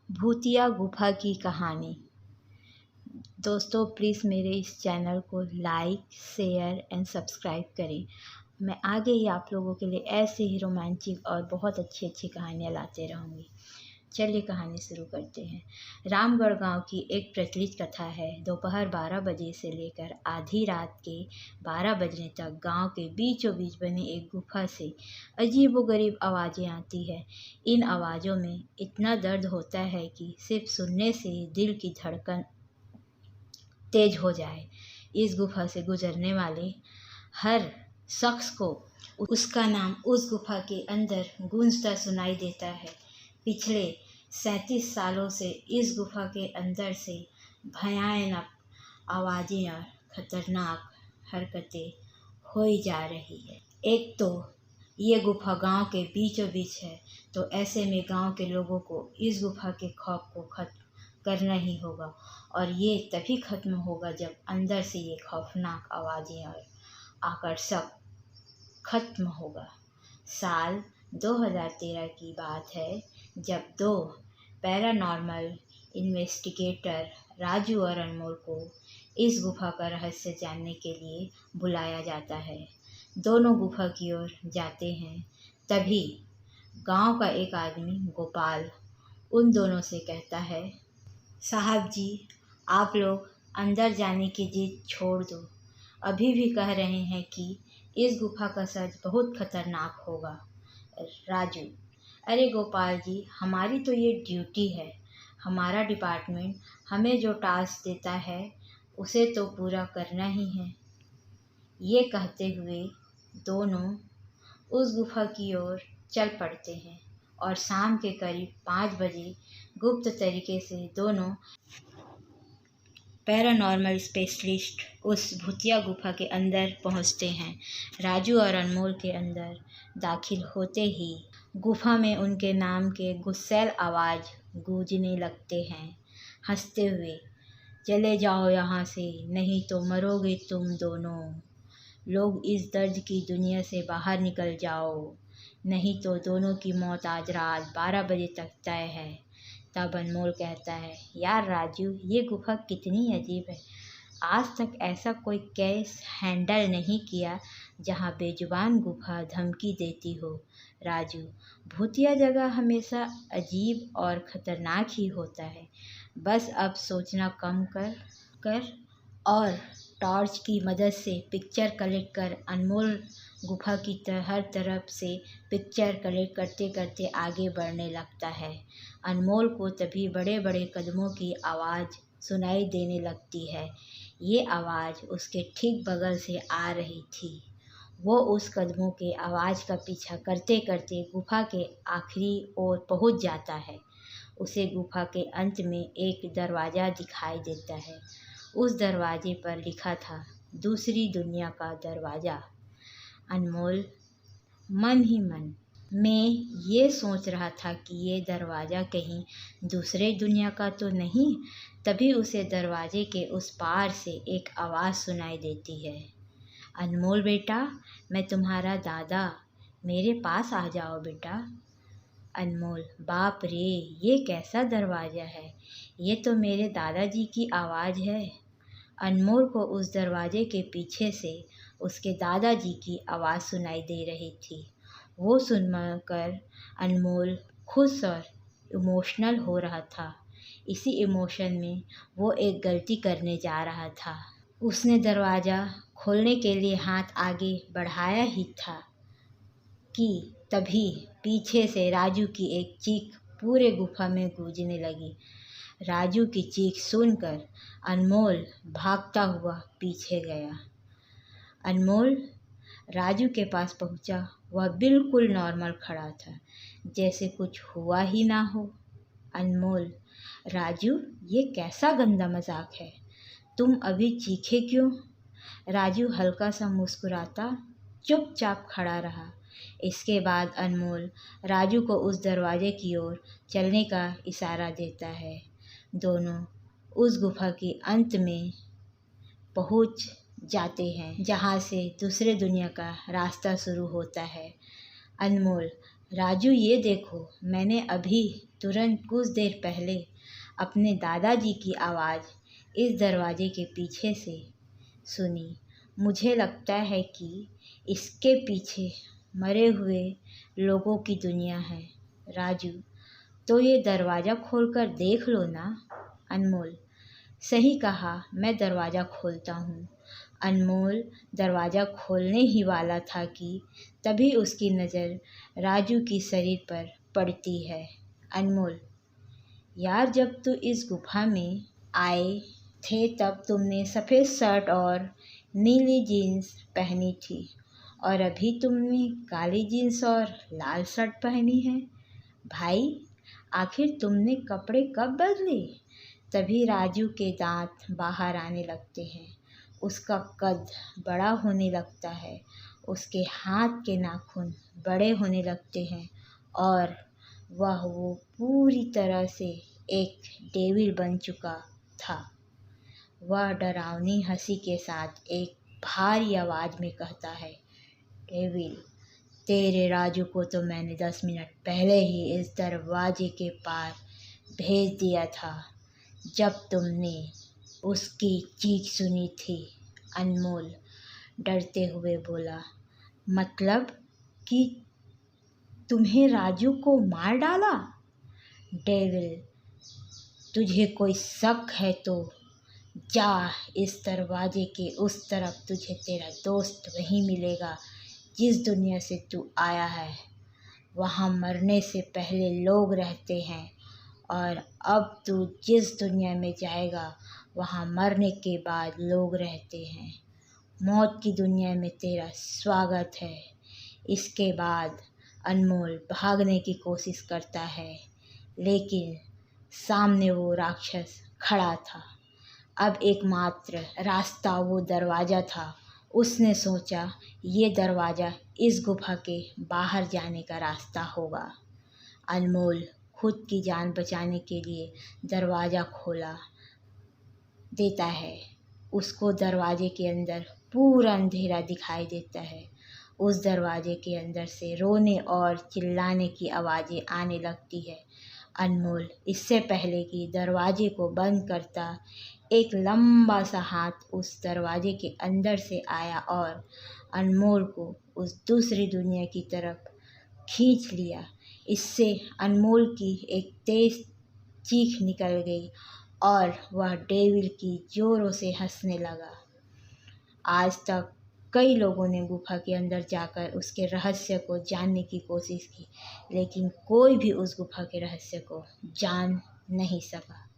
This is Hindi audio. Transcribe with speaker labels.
Speaker 1: भूतिया गुफा की कहानी। दोस्तों प्लीज़ मेरे इस चैनल को लाइक शेयर एंड सब्सक्राइब करें। मैं आगे ही आप लोगों के लिए ऐसे ही रोमांटिक और बहुत अच्छी अच्छी कहानियाँ लाते रहूँगी। चलिए कहानी शुरू करते हैं। रामगढ़ गांव की एक प्रचलित कथा है। दोपहर 12 बजे से लेकर आधी रात के 12 बजने तक गांव के बीचों बीच बनी एक गुफा से अजीबोगरीब आवाज़ें आती है। इन आवाज़ों में इतना दर्द होता है कि सिर्फ सुनने से दिल की धड़कन तेज हो जाए। इस गुफा से गुजरने वाले हर शख्स को उसका नाम उस गुफा के अंदर गूंजता सुनाई देता है। पिछले 37 सालों से इस गुफा के अंदर से भयानक आवाज़ें और खतरनाक हरकतें हो ही जा रही है। एक तो ये गुफा गांव के बीचों बीच है, तो ऐसे में गांव के लोगों को इस गुफा के खौफ को खत्म करना ही होगा, और ये तभी खत्म होगा जब अंदर से ये खौफनाक आवाज़ें और आकर्षक खत्म होगा। साल 2013 की बात है, जब दो पैरानॉर्मल इन्वेस्टिगेटर राजू और अनमोल को इस गुफा का रहस्य जानने के लिए बुलाया जाता है। दोनों गुफा की ओर जाते हैं। तभी गांव का एक आदमी गोपाल उन दोनों से कहता है, साहब जी, आप लोग अंदर जाने की जिद छोड़ दो। अभी भी कह रहे हैं कि इस गुफा का सच बहुत खतरनाक होगा। राजू, अरे गोपाल जी, हमारी तो ये ड्यूटी है। हमारा डिपार्टमेंट हमें जो टास्क देता है उसे तो पूरा करना ही है। ये कहते हुए दोनों उस गुफा की ओर चल पड़ते हैं और शाम के करीब 5 बजे गुप्त तरीके से दोनों पैरानॉर्मल स्पेशलिस्ट उस भूतिया गुफा के अंदर पहुंचते हैं। राजू और अनमोल के अंदर दाखिल होते ही गुफा में उनके नाम के गुस्सैल आवाज़ गूंजने लगते हैं, हंसते हुए, चले जाओ यहाँ से, नहीं तो मरोगे तुम दोनों। लोग इस दर्द की दुनिया से बाहर निकल जाओ, नहीं तो दोनों की मौत आज रात 12 बजे तक तय है। तब अनमोल कहता है, यार राजू, ये गुफा कितनी अजीब है। आज तक ऐसा कोई केस हैंडल नहीं किया जहाँ बेजुबान गुफा धमकी देती हो। राजू, भूतिया जगह हमेशा अजीब और ख़तरनाक ही होता है। बस अब सोचना कम कर और टॉर्च की मदद से पिक्चर कलेक्ट कर। अनमोल गुफा की हर तरफ से पिक्चर कलेक्ट करते करते आगे बढ़ने लगता है। अनमोल को तभी बड़े बड़े कदमों की आवाज़ सुनाई देने लगती है। ये आवाज़ उसके ठीक बगल से आ रही थी। वो उस कदमों के आवाज़ का पीछा करते करते गुफा के आखिरी ओर पहुंच जाता है। उसे गुफा के अंत में एक दरवाज़ा दिखाई देता है। उस दरवाजे पर लिखा था, दूसरी दुनिया का दरवाज़ा। अनमोल मन ही मन में ये सोच रहा था कि ये दरवाज़ा कहीं दूसरे दुनिया का तो नहीं। तभी उसे दरवाजे के उस पार से एक आवाज़ सुनाई देती है, अनमोल बेटा, मैं तुम्हारा दादा, मेरे पास आ जाओ बेटा। अनमोल, बाप रे, ये कैसा दरवाज़ा है, ये तो मेरे दादाजी की आवाज़ है। अनमोल को उस दरवाजे के पीछे से उसके दादाजी की आवाज़ सुनाई दे रही थी। वो सुनकर अनमोल खुश और इमोशनल हो रहा था। इसी इमोशन में वो एक गलती करने जा रहा था। उसने दरवाज़ा खोलने के लिए हाथ आगे बढ़ाया ही था कि तभी पीछे से राजू की एक चीख पूरे गुफा में गूंजने लगी। राजू की चीख सुनकर अनमोल भागता हुआ पीछे गया। अनमोल राजू के पास पहुंचा। वह बिल्कुल नॉर्मल खड़ा था, जैसे कुछ हुआ ही ना हो। अनमोल, राजू, ये कैसा गंदा मजाक है, तुम अभी चीखे क्यों? राजू हल्का सा मुस्कुराता चुपचाप खड़ा रहा। इसके बाद अनमोल राजू को उस दरवाजे की ओर चलने का इशारा देता है। दोनों उस गुफा के अंत में पहुंच जाते हैं, जहां से दूसरे दुनिया का रास्ता शुरू होता है। अनमोल, राजू, ये देखो, मैंने अभी तुरंत कुछ देर पहले अपने दादाजी की आवाज़ इस दरवाजे के पीछे से सुनी। मुझे लगता है कि इसके पीछे मरे हुए लोगों की दुनिया है। राजू, तो ये दरवाज़ा खोलकर देख लो ना। अनमोल, सही कहा, मैं दरवाज़ा खोलता हूँ। अनमोल दरवाज़ा खोलने ही वाला था कि तभी उसकी नज़र राजू की शरीर पर पड़ती है। अनमोल, यार, जब तू इस गुफा में आए थे तब तुमने सफ़ेद शर्ट और नीली जीन्स पहनी थी और अभी तुमने काली जीन्स और लाल शर्ट पहनी है। भाई, आखिर तुमने कपड़े कब बदले? तभी राजू के दांत बाहर आने लगते हैं। उसका कद बड़ा होने लगता है, उसके हाथ के नाखून बड़े होने लगते हैं और वो पूरी तरह से एक डेविल बन चुका था। वह डरावनी हंसी के साथ एक भारी आवाज़ में कहता है, डेविल, तेरे राजू को तो मैंने 10 मिनट पहले ही इस दरवाजे के पार भेज दिया था जब तुमने उसकी चीख सुनी थी। अनमोल डरते हुए बोला, मतलब कि तुम्हें राजू को मार डाला? डेविल, तुझे कोई शक है तो जा, इस दरवाजे के उस तरफ तुझे तेरा दोस्त वहीं मिलेगा जिस दुनिया से तू आया है। वहाँ मरने से पहले लोग रहते हैं और अब तू जिस दुनिया में जाएगा वहाँ मरने के बाद लोग रहते हैं। मौत की दुनिया में तेरा स्वागत है। इसके बाद अनमोल भागने की कोशिश करता है, लेकिन सामने वो राक्षस खड़ा था। अब एकमात्र रास्ता वो दरवाज़ा था। उसने सोचा ये दरवाज़ा इस गुफा के बाहर जाने का रास्ता होगा। अनमोल खुद की जान बचाने के लिए दरवाज़ा खोला देता है। उसको दरवाजे के अंदर पूरा अंधेरा दिखाई देता है। उस दरवाजे के अंदर से रोने और चिल्लाने की आवाज़ें आने लगती है। अनमोल इससे पहले कि दरवाजे को बंद करता, एक लंबा सा हाथ उस दरवाजे के अंदर से आया और अनमोल को उस दूसरी दुनिया की तरफ खींच लिया। इससे अनमोल की एक तेज चीख निकल गई और वह डेविल की जोरों से हंसने लगा। आज तक कई लोगों ने गुफा के अंदर जाकर उसके रहस्य को जानने की कोशिश की, लेकिन कोई भी उस गुफा के रहस्य को जान नहीं सका।